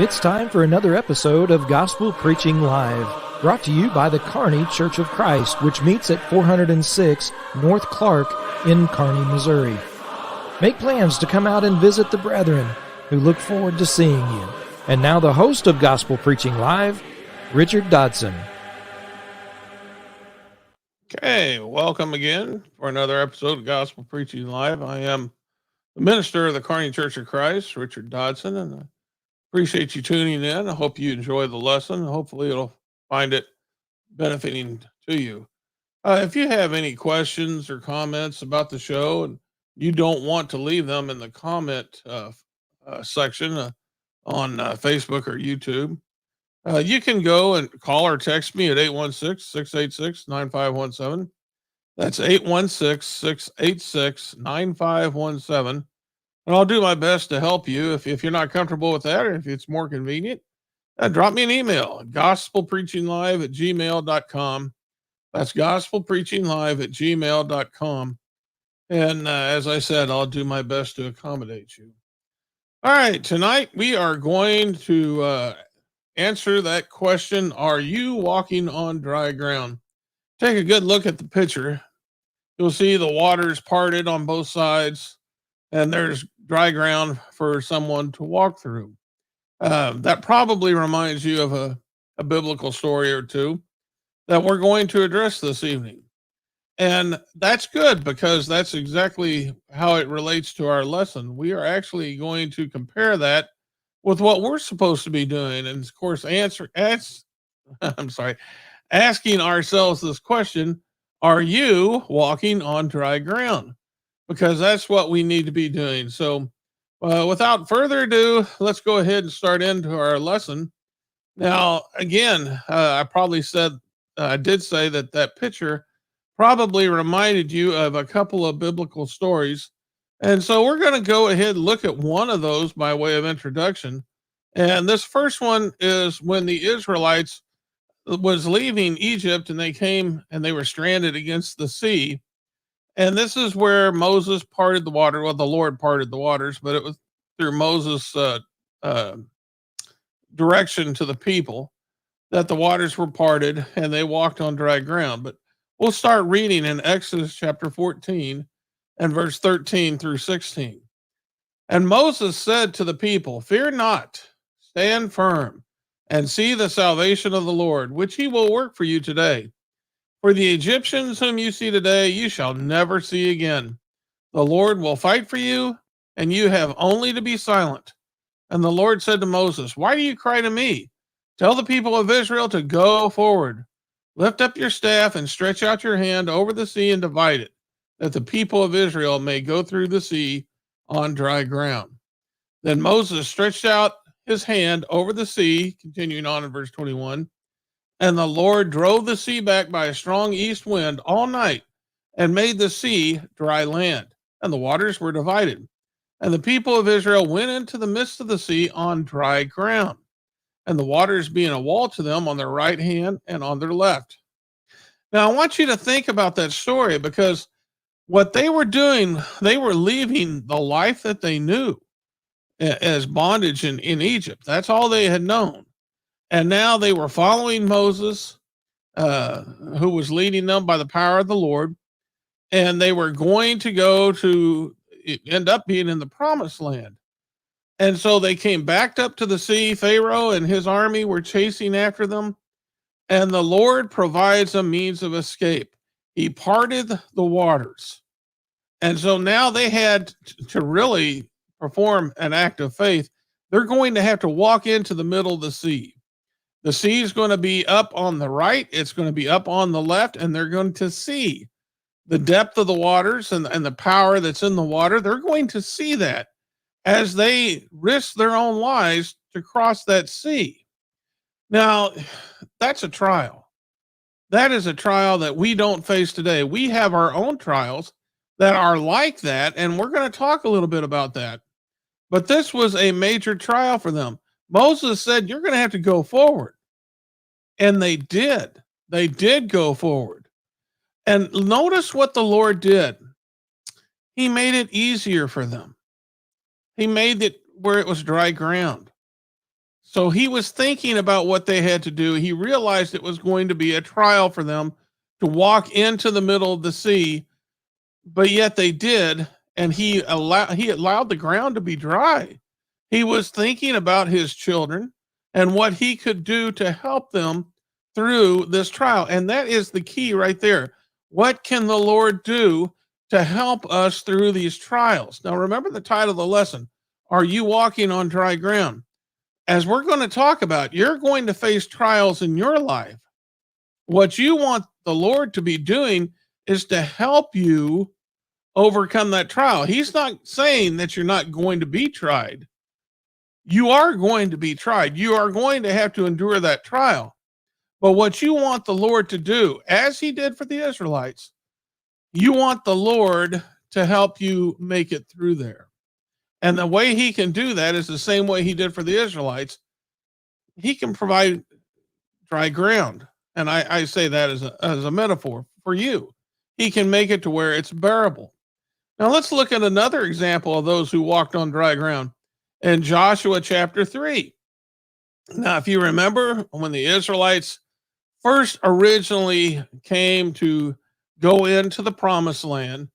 It's time for another episode of Gospel Preaching Live, brought to you by the Kearney Church of Christ, which meets at 406 North Clark in Kearney, Missouri. Make plans to come out and visit the brethren, who look forward to seeing you. And now the host of Gospel Preaching Live, Richard Dodson. Okay, welcome again for another episode of Gospel Preaching Live. I am the minister of the Kearney Church of Christ, Richard Dodson, and I appreciate you tuning in. I hope you enjoy the lesson. Hopefully you'll find it benefiting to you. If you have any questions or comments about the show and you don't want to leave them in the comment section on Facebook or YouTube, you can go and call or text me at 816-686-9517. That's 816-686-9517. And I'll do my best to help you. If you're not comfortable with that, or if it's more convenient, drop me an email, gospelpreachinglive@gmail.com. That's gospelpreachinglive@gmail.com. And as I said, I'll do my best to accommodate you. All right, tonight we are going to answer that question, are you walking on dry ground? Take a good look at the picture. You'll see the waters parted on both sides, and there's dry ground for someone to walk through. That probably reminds you of a biblical story or two that we're going to address this evening. And that's good, because that's exactly how it relates to our lesson. We are actually going to compare that with what we're supposed to be doing. And of course, asking ourselves this question, are you walking on dry ground? Because that's what we need to be doing. So without further ado, let's go ahead and start into our lesson. Now, again, I did say that picture probably reminded you of a couple of biblical stories. And so we're going to go ahead and look at one of those by way of introduction. And this first one is when the Israelites was leaving Egypt and they came and they were stranded against the sea. And this is where Moses parted the water. Well, the Lord parted the waters, but it was through Moses' direction to the people that the waters were parted and they walked on dry ground. But we'll start reading in Exodus chapter 14 and verse 13 through 16. And Moses said to the people, "Fear not, stand firm, and see the salvation of the Lord, which he will work for you today. For the Egyptians whom you see today, you shall never see again. The Lord will fight for you, and you have only to be silent." And the Lord said to Moses, "Why do you cry to me? Tell the people of Israel to go forward. Lift up your staff and stretch out your hand over the sea and divide it, that the people of Israel may go through the sea on dry ground." Then Moses stretched out his hand over the sea, continuing on in verse 21, and the Lord drove the sea back by a strong east wind all night and made the sea dry land, and the waters were divided. And the people of Israel went into the midst of the sea on dry ground, and the waters being a wall to them on their right hand and on their left. Now, I want you to think about that story, because what they were doing, they were leaving the life that they knew as bondage in Egypt. That's all they had known. And now they were following Moses, who was leading them by the power of the Lord. And they were going to go to end up being in the promised land. And so they came backed up to the sea. Pharaoh and his army were chasing after them. And the Lord provides a means of escape. He parted the waters. And so now they had to really perform an act of faith. They're going to have to walk into the middle of the sea. The sea is going to be up on the right. It's going to be up on the left. And they're going to see the depth of the waters and the power that's in the water. They're going to see that as they risk their own lives to cross that sea. Now, that's a trial. That is a trial that we don't face today. We have our own trials that are like that, and we're going to talk a little bit about that. But this was a major trial for them. Moses said, "You're going to have to go forward." And they did. They did go forward. And notice what the Lord did. He made it easier for them. He made it where it was dry ground. So he was thinking about what they had to do. He realized it was going to be a trial for them to walk into the middle of the sea, but yet they did, and he allowed the ground to be dry. He was thinking about his children and what he could do to help them through this trial. And that is the key right there. What can the Lord do to help us through these trials? Now, remember the title of the lesson: Are you walking on dry ground? As we're going to talk about, you're going to face trials in your life. What you want the Lord to be doing is to help you overcome that trial. He's not saying that you're not going to be tried. You are going to be tried. You are going to have to endure that trial. But what you want the Lord to do, as he did for the Israelites, you want the Lord to help you make it through there. And the way he can do that is the same way he did for the Israelites. He can provide dry ground. And I say that as a metaphor for you. He can make it to where it's bearable. Now let's look at another example of those who walked on dry ground in Joshua chapter 3. Now, if you remember, when the Israelites first originally came to go into the promised land,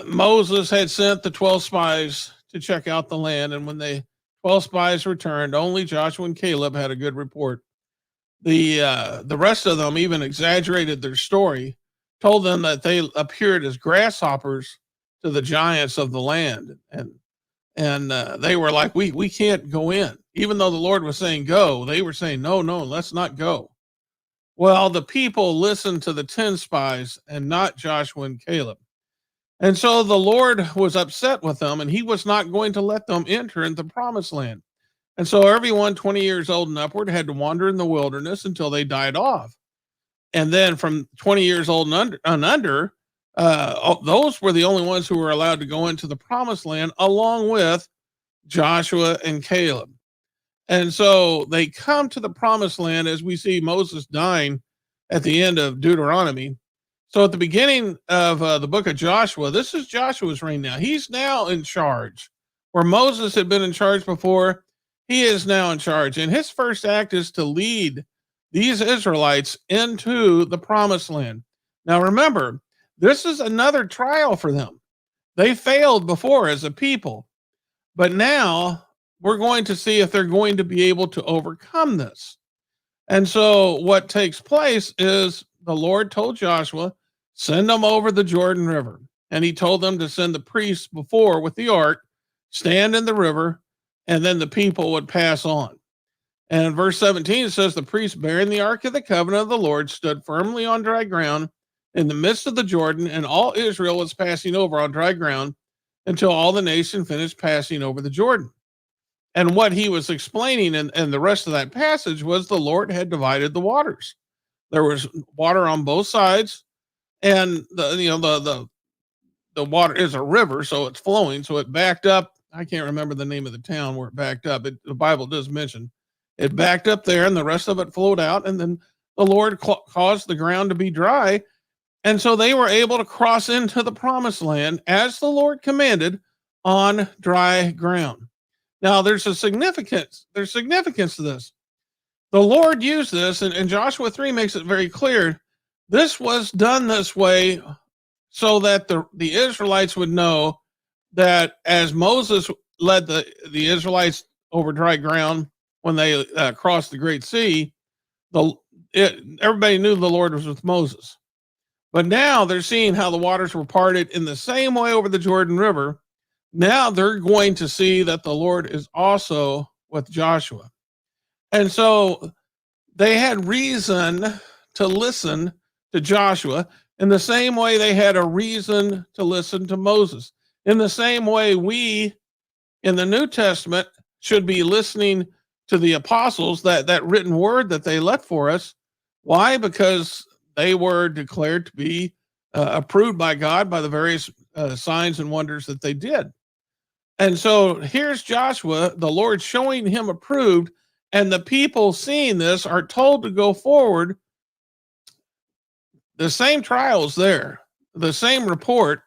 Moses had sent the 12 spies to check out the land. And when the 12 spies returned, only Joshua and Caleb had a good report. The rest of them even exaggerated their story, told them that they appeared as grasshoppers to the giants of the land. And they were like, we can't go in. Even though the Lord was saying go, they were saying, no, let's not go. Well, the people listened to the 10 spies and not Joshua and Caleb. And so the Lord was upset with them, and he was not going to let them enter into the promised land. And so everyone 20 years old and upward had to wander in the wilderness until they died off. And then from 20 years old and under, those were the only ones who were allowed to go into the promised land, along with Joshua and Caleb. And so they come to the promised land, as we see Moses dying at the end of Deuteronomy. So at the beginning of the book of Joshua, this is Joshua's reign now. He's now in charge. Where Moses had been in charge before, he is now in charge. And his first act is to lead these Israelites into the promised land. Now remember, this is another trial for them. They failed before as a people, but now we're going to see if they're going to be able to overcome this. And so what takes place is the Lord told Joshua, send them over the Jordan River. And he told them to send the priests before with the ark, stand in the river, and then the people would pass on. And in verse 17, it says, the priests bearing the ark of the covenant of the Lord stood firmly on dry ground in the midst of the Jordan, and all Israel was passing over on dry ground until all the nation finished passing over the Jordan. And what he was explaining in the rest of that passage was the Lord had divided the waters. There was water on both sides, and the water is a river, so it's flowing. So it backed up. I can't remember the name of the town where it backed up. The Bible does mention it backed up there, and the rest of it flowed out. And then the Lord caused the ground to be dry. And so they were able to cross into the promised land as the Lord commanded on dry ground. Now there's significance to this. The Lord used this, and Joshua 3 makes it very clear. This was done this way so that the Israelites would know that as Moses led the Israelites over dry ground when they crossed the Great Sea, everybody knew the Lord was with Moses. But now they're seeing how the waters were parted in the same way over the Jordan River. Now they're going to see that the Lord is also with Joshua. And so they had reason to listen to Joshua in the same way they had a reason to listen to Moses. In the same way, we in the New Testament should be listening to the apostles, that written word that they left for us. Why? Because they were declared to be approved by God by the various signs and wonders that they did. And so here's Joshua, the Lord showing him approved, and the people seeing this are told to go forward. The same trials there, the same report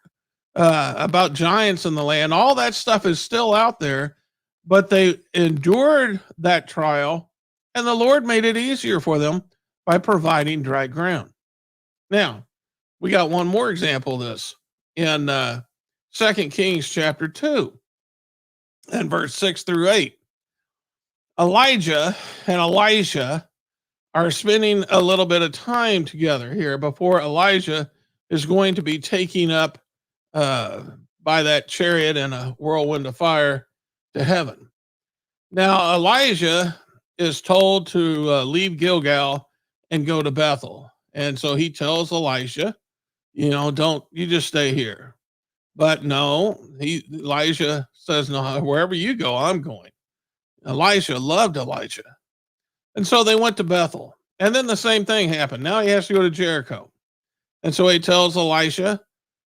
about giants in the land, all that stuff is still out there. but they endured that trial, and the Lord made it easier for them by providing dry ground. Now, we got one more example of this in 2 Kings chapter 2 and verse 6 through 8. Elijah and Elisha are spending a little bit of time together here before Elijah is going to be taken up by that chariot and a whirlwind of fire to heaven. Now, Elijah is told to leave Gilgal and go to Bethel. And so he tells Elisha, don't you just stay here. But no, Elijah says, no, wherever you go, I'm going. Elisha loved Elijah. And so they went to Bethel. And then the same thing happened. Now he has to go to Jericho. And so he tells Elisha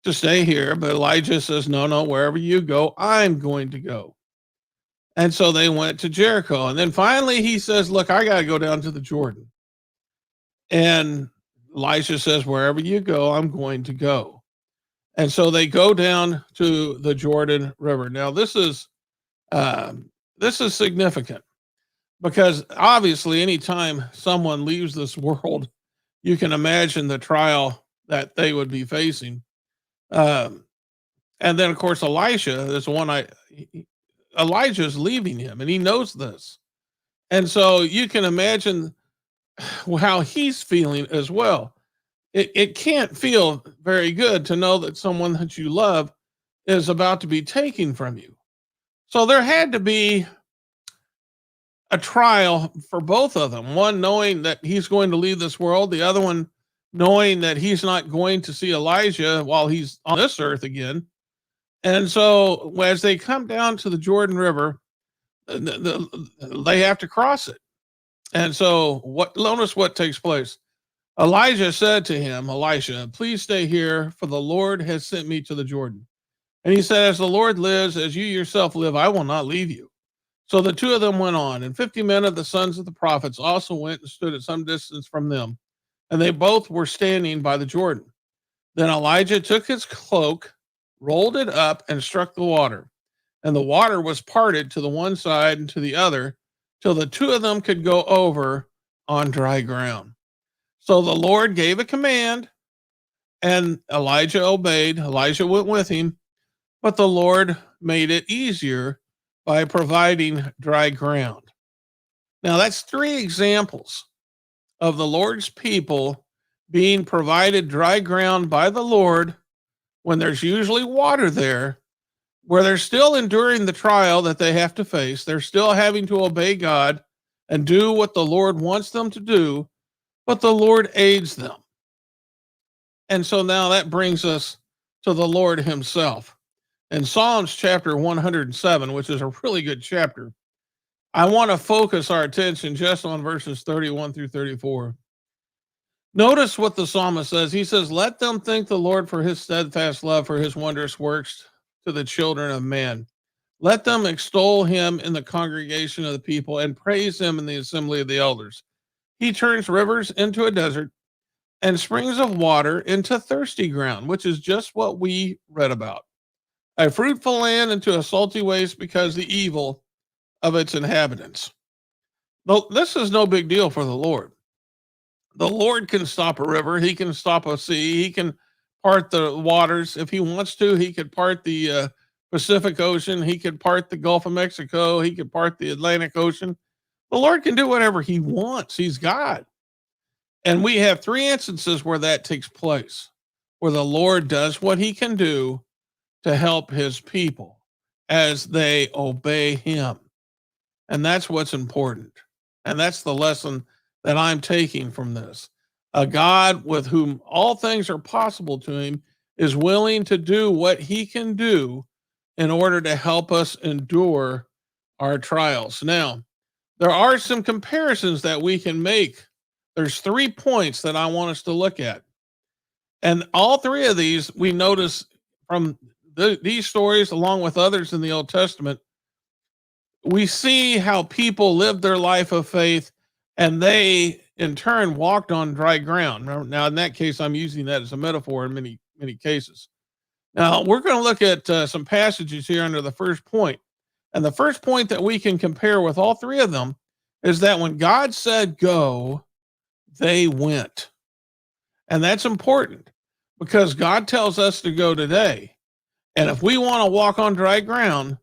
to stay here. But Elijah says, no, wherever you go, I'm going to go. And so they went to Jericho. And then finally he says, look, I got to go down to the Jordan. And Elisha says, wherever you go, I'm going to go. And so they go down to the Jordan River. Now, this is significant because obviously anytime someone leaves this world, you can imagine the trial that they would be facing. And then, of course, Elisha is Elijah is leaving him, and he knows this. And so you can imagine how he's feeling as well. It can't feel very good to know that someone that you love is about to be taken from you. So there had to be a trial for both of them. One knowing that he's going to leave this world, the other one knowing that he's not going to see Elijah while he's on this earth again. And so as they come down to the Jordan River, they have to cross it. And so notice what takes place. Elijah said to him, Elisha, please stay here, for the Lord has sent me to the Jordan. And he said, as the Lord lives, as you yourself live, I will not leave you. So the two of them went on, and 50 men of the sons of the prophets also went and stood at some distance from them. And they both were standing by the Jordan. Then Elijah took his cloak, rolled it up, and struck the water. And the water was parted to the one side and to the other, till the two of them could go over on dry ground. So the Lord gave a command, and Elijah obeyed. Elijah went with him, but the Lord made it easier by providing dry ground. Now, that's three examples of the Lord's people being provided dry ground by the Lord when there's usually water there, where they're still enduring the trial that they have to face. They're still having to obey God and do what the Lord wants them to do, but the Lord aids them. And so now that brings us to the Lord himself. In Psalms chapter 107, which is a really good chapter, I want to focus our attention just on verses 31 through 34. Notice what the psalmist says. He says, let them thank the Lord for his steadfast love, for his wondrous works to the children of man. Let them extol him in the congregation of the people and praise him in the assembly of the elders. He turns rivers into a desert and springs of water into thirsty ground, which is just what we read about. A fruitful land into a salty waste because the evil of its inhabitants. Though this is no big deal for the Lord. The Lord can stop a river. He can stop a sea. He can part the waters. If he wants to, he could part the Pacific Ocean. He could part the Gulf of Mexico. He could part the Atlantic Ocean. The Lord can do whatever he wants. He's God. And we have three instances where that takes place, where the Lord does what he can do to help his people as they obey him. And that's what's important. And that's the lesson that I'm taking from this. A God with whom all things are possible to him is willing to do what he can do in order to help us endure our trials. Now, there are some comparisons that we can make. There's 3 points that I want us to look at. And all three of these we notice from these stories, along with others in the Old Testament. We see how people lived their life of faith, and they in turn walked on dry ground. Now, in that case, I'm using that as a metaphor in many, many cases. Now, we're going to look at some passages here under the first point. And the first point that we can compare with all three of them is that when God said go, they went. And that's important because God tells us to go today. And if we want to walk on dry ground,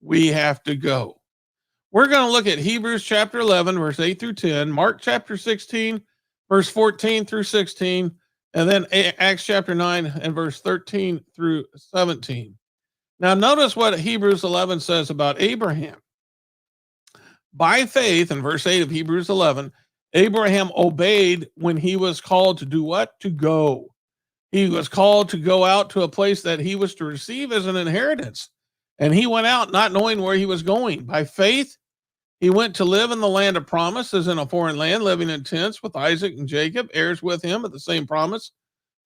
we have to go. We're going to look at Hebrews chapter 11, verse 8 through 10, Mark chapter 16, verse 14 through 16, and then Acts chapter 9 and verse 13 through 17. Now, notice what Hebrews 11 says about Abraham. By faith, in verse 8 of Hebrews 11, Abraham obeyed when he was called to do what? To go. He was called to go out to a place that he was to receive as an inheritance. And he went out not knowing where he was going. By faith, he went to live in the land of promise, as in a foreign land, living in tents with Isaac and Jacob, heirs with him at the same promise.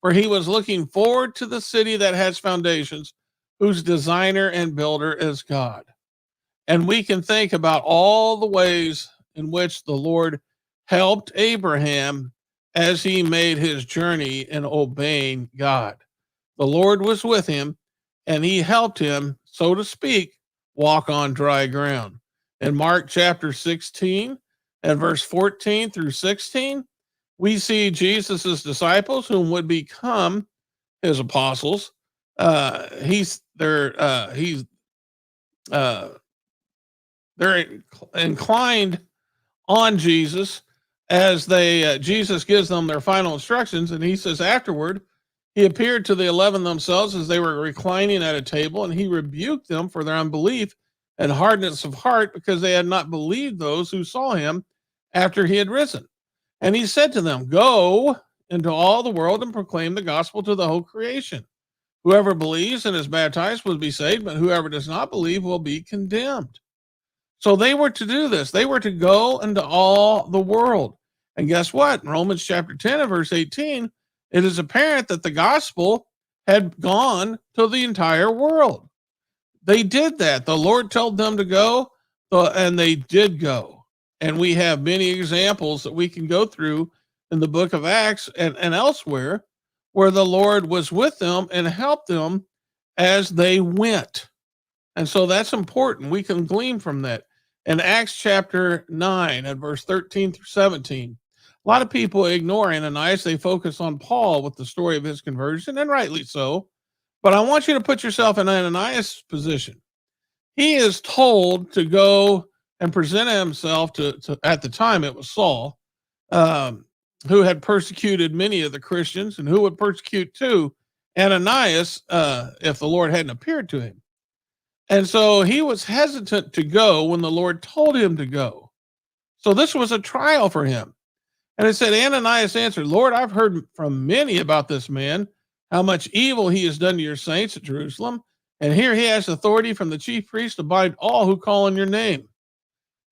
For he was looking forward to the city that has foundations, whose designer and builder is God. And we can think about all the ways in which the Lord helped Abraham as he made his journey in obeying God. The Lord was with him, and he helped him, so to speak, walk on dry ground. In Mark chapter 16 and verse 14 through 16, we see Jesus's disciples, whom would become his apostles. They're inclined on Jesus as Jesus gives them their final instructions, and he says afterward, he appeared to the 11 themselves as they were reclining at a table, and he rebuked them for their unbelief and hardness of heart, because they had not believed those who saw him after he had risen. And he said to them, go into all the world and proclaim the gospel to the whole creation. Whoever believes and is baptized will be saved, but whoever does not believe will be condemned. So they were to do this. They were to go into all the world. And guess what? In Romans chapter 10 and verse 18, it is apparent that the gospel had gone to the entire world. They did that. The Lord told them to go, and they did go. And we have many examples that we can go through in the book of Acts and elsewhere where the Lord was with them and helped them as they went. And so that's important. We can glean from that. In Acts chapter 9 and verse 13 through 17, a lot of people ignore Ananias. They focus on Paul with the story of his conversion, and rightly so. But I want you to put yourself in Ananias' position. He is told to go and present himself to at the time it was Saul, who had persecuted many of the Christians, and who would persecute too Ananias if the Lord hadn't appeared to him. And so he was hesitant to go when the Lord told him to go. So this was a trial for him. And it said, Ananias answered, Lord, I've heard from many about this man, how much evil he has done to your saints at Jerusalem. And here he has authority from the chief priest to bind all who call on your name.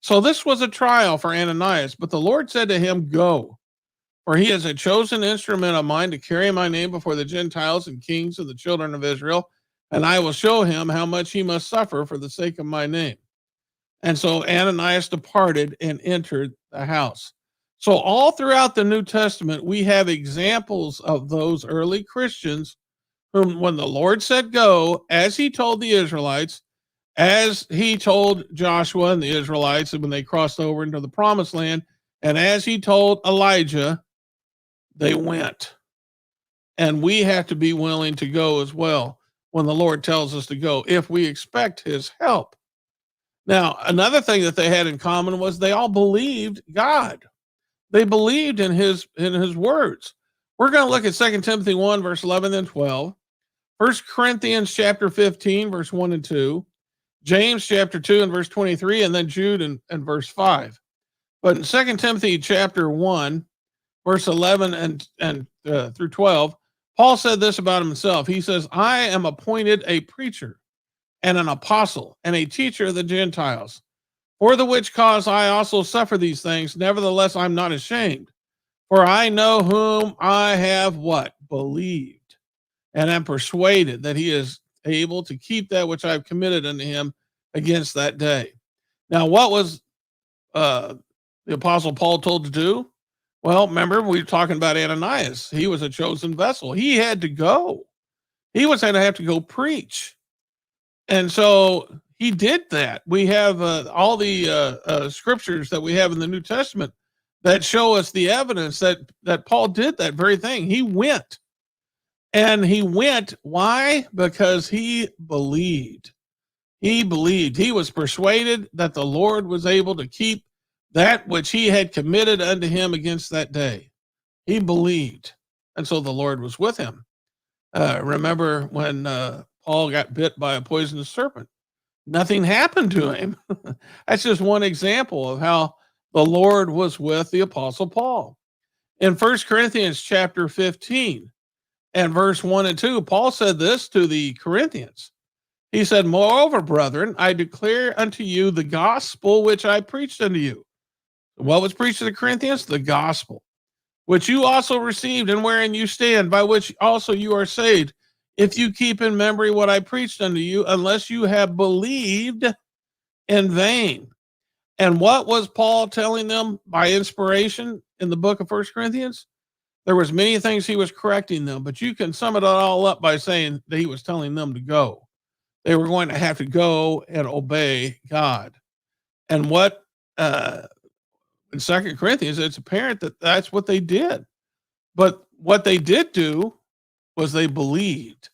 So this was a trial for Ananias, but the Lord said to him, go, for he is a chosen instrument of mine to carry my name before the Gentiles and kings of the children of Israel. And I will show him how much he must suffer for the sake of my name. And so Ananias departed and entered the house. So all throughout the New Testament, we have examples of those early Christians whom, when the Lord said go, as he told the Israelites, as he told Joshua and the Israelites when they crossed over into the promised land, and as he told Elijah, they went. And we have to be willing to go as well when the Lord tells us to go, if we expect his help. Now, another thing that they had in common was they all believed God. They believed in his words. We're going to look at 2 Timothy 1, verse 11 and 12, 1 Corinthians chapter 15, verse 1 and 2, James chapter 2 and verse 23, and then Jude and verse 5. But in 2 Timothy chapter 1, verse 11 and through 12, Paul said this about himself. He says, I am appointed a preacher and an apostle and a teacher of the Gentiles. For the which cause I also suffer these things. Nevertheless, I'm not ashamed. For I know whom I have what? Believed. And am persuaded that he is able to keep that which I've committed unto him against that day. Now, what was the apostle Paul told to do? Well, remember, we were talking about Ananias. He was a chosen vessel. He had to go. He was going to have to go preach. And so he did that. We have all the scriptures that we have in the New Testament that show us the evidence that Paul did that very thing. He went, and he went. Why? Because he believed. He believed. He was persuaded that the Lord was able to keep that which he had committed unto him against that day. He believed. And so the Lord was with him. Remember when Paul got bit by a poisonous serpent? Nothing happened to him. That's just one example of how the Lord was with the Apostle Paul. In 1 Corinthians chapter 15 and verse 1 and 2, Paul said this to the Corinthians. He said, "Moreover, brethren, I declare unto you the gospel which I preached unto you." What was preached to the Corinthians? The gospel, which you also received and wherein you stand, by which also you are saved, if you keep in memory what I preached unto you, unless you have believed in vain. And what was Paul telling them by inspiration in the book of 1 Corinthians? There was many things he was correcting them, but you can sum it all up by saying that he was telling them to go. They were going to have to go and obey God. And what in 2 Corinthians, it's apparent that that's what they did. But what they did do was they believed.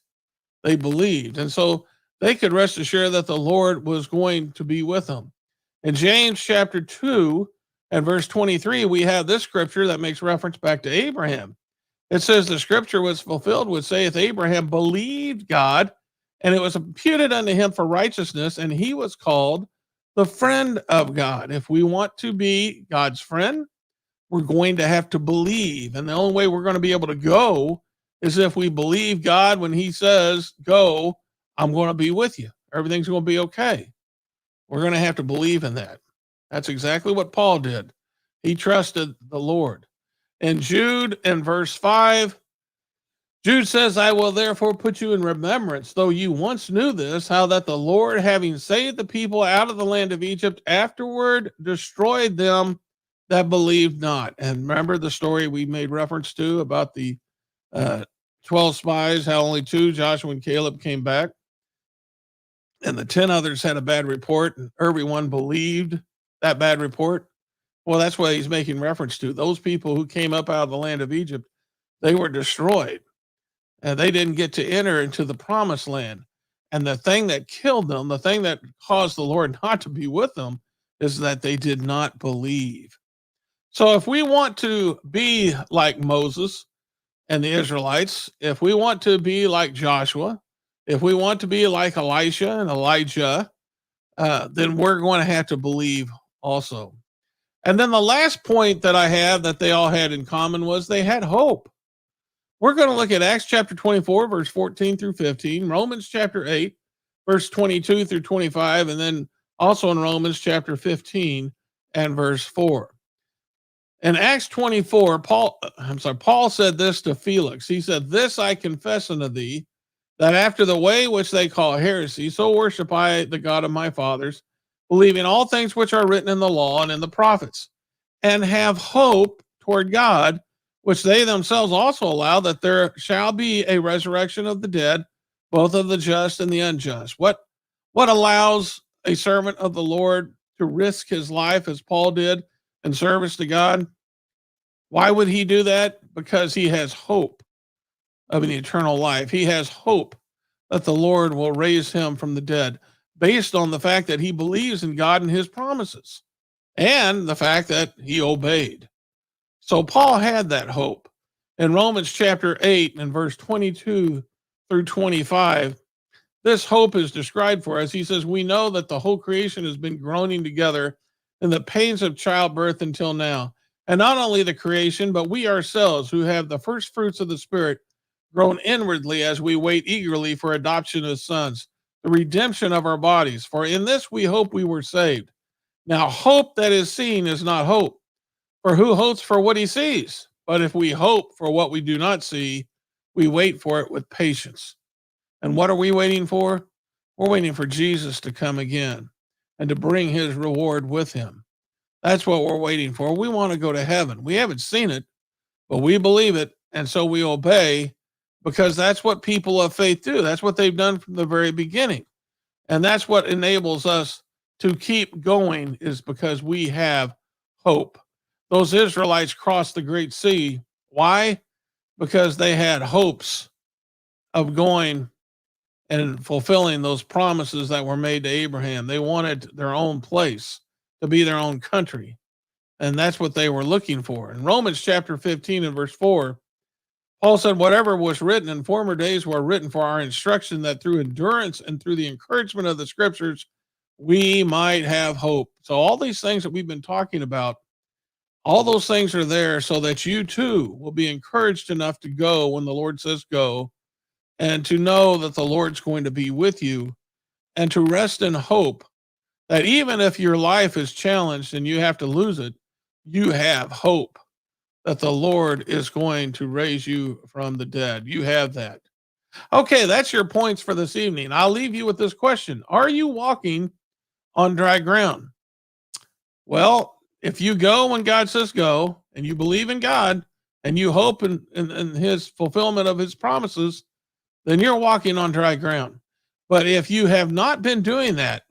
They believed. And so they could rest assured that the Lord was going to be with them. In James chapter 2 and verse 23, we have this scripture that makes reference back to Abraham. It says, "The scripture was fulfilled, which saith, Abraham believed God, and it was imputed unto him for righteousness, and he was called the friend of God." If we want to be God's friend, we're going to have to believe. And the only way we're going to be able to go is if we believe God when he says, "Go, I'm going to be with you. Everything's going to be okay." We're going to have to believe in that. That's exactly what Paul did. He trusted the Lord. In Jude, in verse 5, Jude says, "I will therefore put you in remembrance, though you once knew this, how that the Lord, having saved the people out of the land of Egypt, afterward destroyed them that believed not." And remember the story we made reference to about the 12 spies, how only 2, Joshua and Caleb, came back, and the 10 others had a bad report, and everyone believed that bad report. Well, that's what he's making reference to. Those people who came up out of the land of Egypt, they were destroyed. And they didn't get to enter into the promised land. And the thing that killed them, the thing that caused the Lord not to be with them, is that they did not believe. So if we want to be like Moses and the Israelites, if we want to be like Joshua, if we want to be like Elisha and Elijah, then we're going to have to believe also. And then the last point that I have that they all had in common was they had hope. We're going to look at Acts chapter 24, verse 14 through 15, Romans chapter 8, verse 22 through 25, and then also in Romans chapter 15 and verse 4. In Acts 24, Paul said this to Felix. He said, "This I confess unto thee, that after the way which they call heresy, so worship I the God of my fathers, believing all things which are written in the law and in the prophets, and have hope toward God, which they themselves also allow, that there shall be a resurrection of the dead, both of the just and the unjust." What allows a servant of the Lord to risk his life as Paul did in service to God? Why would he do that? Because he has hope of an eternal life. He has hope that the Lord will raise him from the dead, based on the fact that he believes in God and his promises, and the fact that he obeyed. So Paul had that hope. In Romans chapter 8 and verse 22 through 25, this hope is described for us. He says, "We know that the whole creation has been groaning together in the pains of childbirth until now. And not only the creation, but we ourselves, who have the first fruits of the Spirit, groan inwardly as we wait eagerly for adoption as sons, the redemption of our bodies. For in this we hope we were saved. Now hope that is seen is not hope. For who hopes for what he sees? But if we hope for what we do not see, we wait for it with patience." And what are we waiting for? We're waiting for Jesus to come again and to bring his reward with him. That's what we're waiting for. We want to go to heaven. We haven't seen it, but we believe it. And so we obey, because that's what people of faith do. That's what they've done from the very beginning. And that's what enables us to keep going, is because we have hope. Those Israelites crossed the Great Sea. Why? Because they had hopes of going and fulfilling those promises that were made to Abraham. They wanted their own place, to be their own country. And that's what they were looking for. In Romans chapter 15 and verse 4, Paul said, whatever was written in former days were written for our instruction, that through endurance and through the encouragement of the scriptures, we might have hope. So all these things that we've been talking about, all those things are there so that you too will be encouraged enough to go when the Lord says go, and to know that the Lord's going to be with you, and to rest in hope that even if your life is challenged and you have to lose it, you have hope that the Lord is going to raise you from the dead. You have that. Okay, that's your points for this evening. I'll leave you with this question. Are you walking on dry ground? Well, if you go when God says go, and you believe in God, and you hope in his fulfillment of his promises, then you're walking on dry ground. But if you have not been doing that,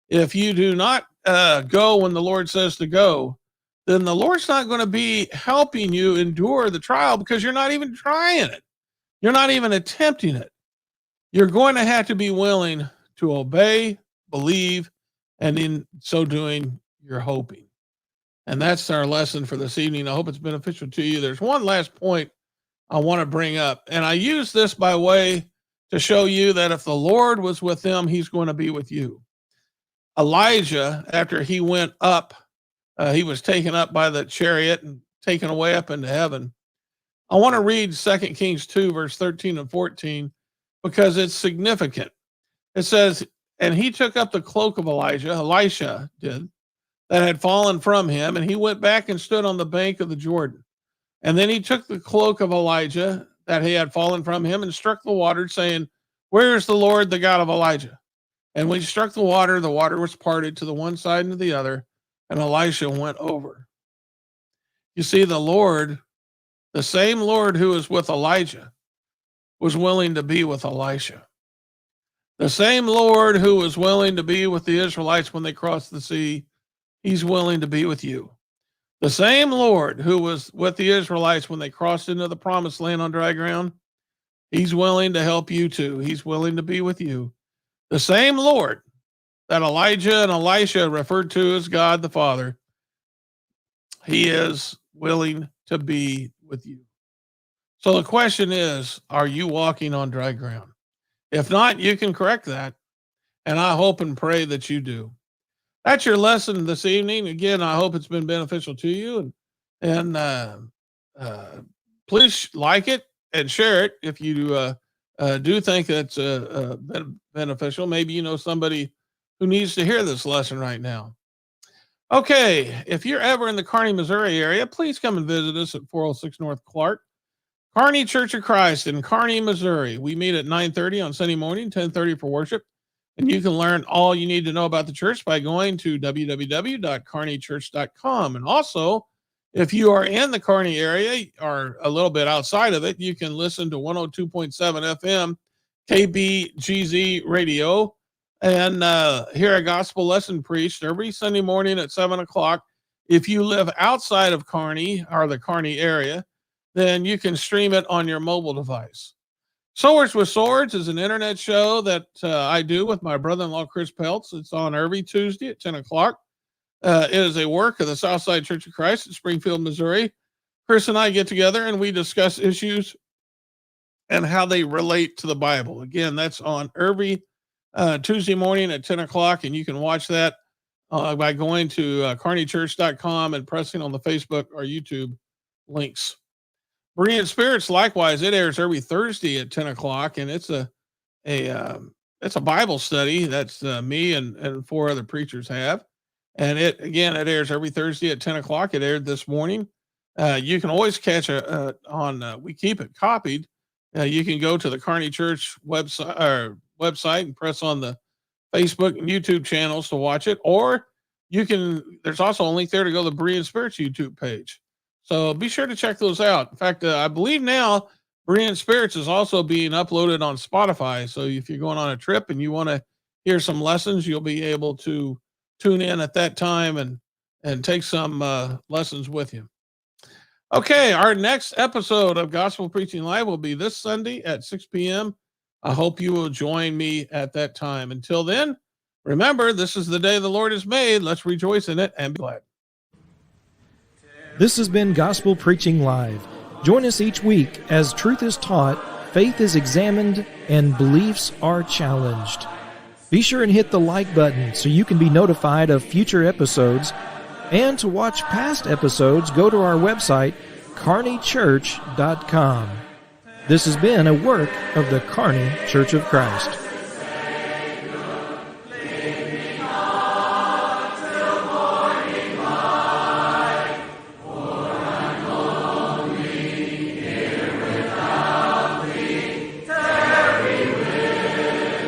if you do not go when the Lord says to go, then the Lord's not going to be helping you endure the trial, because you're not even trying it. You're not even attempting it. You're going to have to be willing to obey, believe, and in so doing, you're hoping. And that's our lesson for this evening. I hope it's beneficial to you. There's one last point I want to bring up, and I use this by way to show you that if the Lord was with them, he's going to be with you. Elijah, after he went up, he was taken up by the chariot and taken away up into heaven. I want to read 2 Kings 2, verse 13 and 14, because it's significant. It says, and he took up the cloak of Elijah, Elisha did, that had fallen from him, and he went back and stood on the bank of the Jordan. And then he took the cloak of Elijah that he had fallen from him and struck the water, saying, where is the Lord, the God of Elijah? And when he struck the water was parted to the one side and to the other, and Elisha went over. You see, the Lord, the same Lord who was with Elijah, was willing to be with Elisha. The same Lord who was willing to be with the Israelites when they crossed the sea, he's willing to be with you. The same Lord who was with the Israelites when they crossed into the promised land on dry ground, he's willing to help you too. He's willing to be with you. The same Lord that Elijah and Elisha referred to as God the Father, he is willing to be with you. So the question is, are you walking on dry ground? If not, you can correct that. And I hope and pray that you do. That's your lesson this evening. Again, I hope it's been beneficial to you. And please like it and share it if you do think that's beneficial. Maybe you know somebody who needs to hear this lesson right now. Okay, if you're ever in the Kearney, Missouri area, please come and visit us at 406 North Clark. Kearney Church of Christ in Kearney, Missouri. We meet at 9:30 on Sunday morning, 10:30 for worship. And you can learn all you need to know about the church by going to www.kearneychurch.com. And also, if you are in the Kearney area or a little bit outside of it, you can listen to 102.7 FM KBGZ radio and hear a gospel lesson preached every Sunday morning at 7 o'clock. If you live outside of Kearney or the Kearney area, then you can stream it on your mobile device. Swords with Swords is an internet show that I do with my brother-in-law, Chris Peltz. It's on every Tuesday at 10 o'clock. It is a work of the Southside Church of Christ in Springfield, Missouri. Chris and I get together and we discuss issues and how they relate to the Bible. Again, that's on every Tuesday morning at 10 o'clock, and you can watch that by going to kearneychurch.com and pressing on the Facebook or YouTube links. Berean Spirits, likewise, it airs every Thursday at 10 o'clock, and it's a Bible study that's me and four other preachers have. And it airs every Thursday at 10 o'clock. It aired this morning. You can always catch we keep it copied. You can go to the Kearney Church website and press on the Facebook and YouTube channels to watch it. Or there's also a link there to go to the Berean Spirits YouTube page. So be sure to check those out. In fact, I believe now Berean Spirits is also being uploaded on Spotify. So if you're going on a trip and you want to hear some lessons, you'll be able to tune in at that time and take some lessons with you. Okay, our next episode of Gospel Preaching Live will be this Sunday at 6 p.m. I hope you will join me at that time. Until then, remember, this is the day the Lord has made. Let's rejoice in it and be glad. This has been Gospel Preaching Live. Join us each week as truth is taught, faith is examined, and beliefs are challenged. Be sure and hit the like button so you can be notified of future episodes. And to watch past episodes, go to our website, kearneychurch.com. This has been a work of the Kearney Church of Christ.